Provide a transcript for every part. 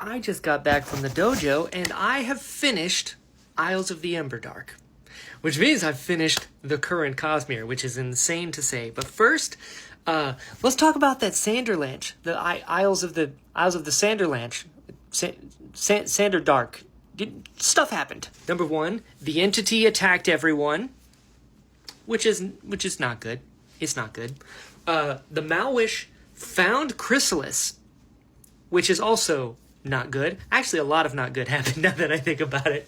I just got back from the dojo and I have finished Isles of the Emberdark, which means I've finished the current Cosmere, which is insane to say. But first, let's talk about that Sanderlanche, the Isles of the Sanderlanche, Sanderdark. Stuff happened. Number one, the entity attacked everyone, which is not good. It's not good. The Malwish found Chrysalis, which is also not good. Actually, a lot of not good happened now that I think about it.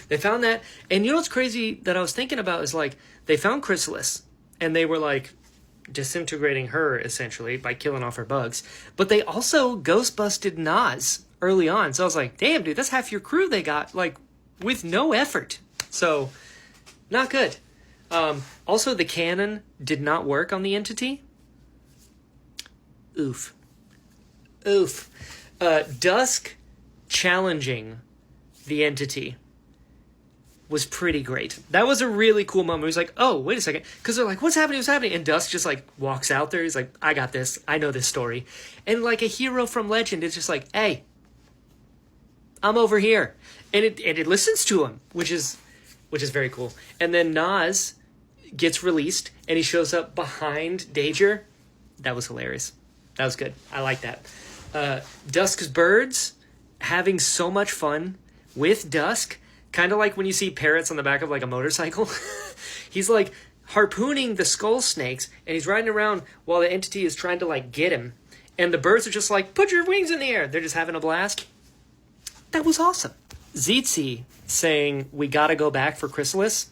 They found that, and you know what's crazy that I was thinking about is, like, they found Chrysalis, and they were, like, disintegrating her, essentially, by killing off her bugs. But they also ghost-busted Nas early on. So I was like, damn, dude, that's half your crew they got, like, with no effort. So, not good. Also, the cannon did not work on the entity. Oof. Dusk challenging the entity was pretty great. That was a really cool moment. He was like, oh, wait a second. Because they're like, what's happening? What's happening? And Dusk just, like, walks out there. He's like, I got this. I know this story. And, like, a hero from Legend is just like, hey, I'm over here. And it listens to him, which is very cool. And then Nas gets released, and he shows up behind Danger. That was hilarious. That was good. I like that. Dusk's birds having so much fun with Dusk, kind of like when you see parrots on the back of, like, a motorcycle. He's, like, harpooning the skull snakes, and he's riding around while the entity is trying to, like, get him. And the birds are just like, put your wings in the air. They're just having a blast. That was awesome. Zitzi saying, we gotta go back for Chrysalis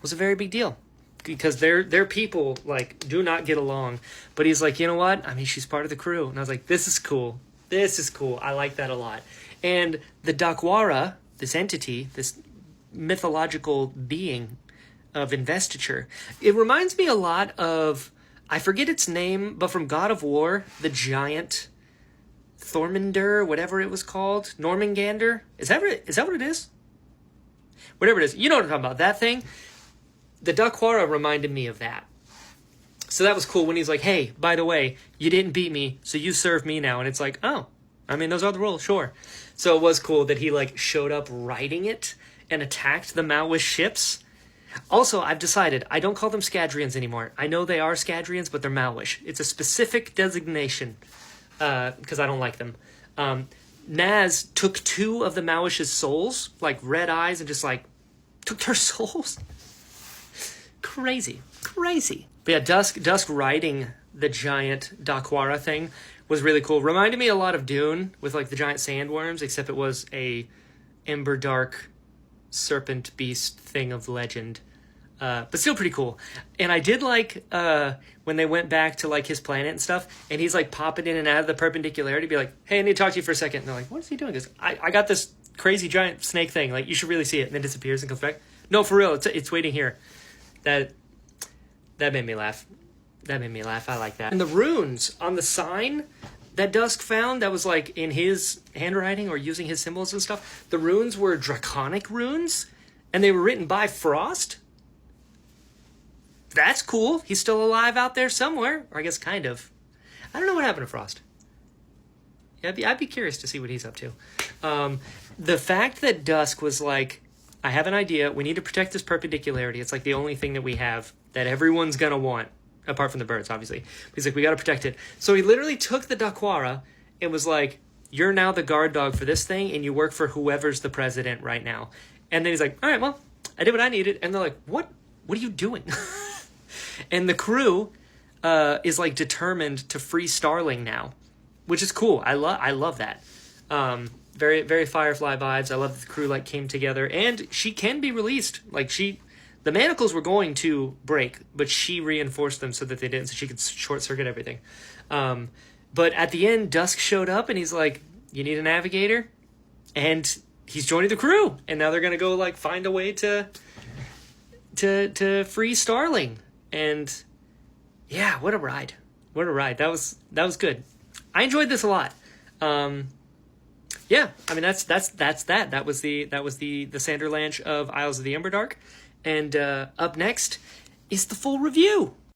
was a very big deal. Because their people, like, do not get along. But he's like, you know what? I mean, she's part of the crew. And I was like, this is cool. This is cool. I like that a lot. And the Dakwara, this entity, this mythological being of investiture, it reminds me a lot of, I forget its name, but from God of War, the giant Thormender, whatever it was called. Normangander? Is that what it is? Whatever it is. You know what I'm talking about. That thing. The Dakwara reminded me of that. So that was cool when he's like, hey, by the way, you didn't beat me, so you serve me now. And it's like, oh, I mean, those are the rules, sure. So it was cool that he, like, showed up riding it and attacked the Malwish ships. Also, I've decided I don't call them Scadrians anymore. I know they are Scadrians, but they're Malwish. It's a specific designation because I don't like them. Naz took 2 of the Malwish's souls, like red eyes, and just, like, took their souls. Crazy. But yeah, Dusk riding the giant Dakwara thing was really cool. Reminded me a lot of Dune with, like, the giant sandworms, except it was a Emberdark serpent beast thing of legend. But still pretty cool. And I did like when they went back to, like, his planet and stuff, and he's, like, popping in and out of the perpendicularity, be like, hey, I need to talk to you for a second. And they're like, what is he doing? He goes, I got this crazy giant snake thing. Like, you should really see it. And then disappears and comes back. No, for real, it's waiting here. That made me laugh. I like that. And the runes on the sign that Dusk found that was, like, in his handwriting or using his symbols and stuff, the runes were draconic runes, and they were written by Frost. That's cool. He's still alive out there somewhere, or I guess kind of. I don't know what happened to Frost. Yeah, I'd be curious to see what he's up to. The fact that Dusk was like, I have an idea. We need to protect this perpendicularity. It's, like, the only thing that we have that everyone's going to want, apart from the birds, obviously. He's like, we got to protect it. So he literally took the Dakwara and was like, you're now the guard dog for this thing, and you work for whoever's the president right now. And then he's like, all right, well, I did what I needed. And they're like, what are you doing? And the crew is, like, determined to free Starling now, which is cool. I love that. Very, very Firefly vibes. I love that the crew, like, came together, and she can be released. Like, the manacles were going to break, but she reinforced them so that they didn't, so she could short circuit everything. But at the end, Dusk showed up, and he's like, you need a navigator? And he's joining the crew, and now they're gonna go, like, find a way to free Starling. And yeah, what a ride. That was good. I enjoyed this a lot. Yeah, I mean, that's that. That was the Sanderlanche of Isles of the Emberdark. And up next is the full review.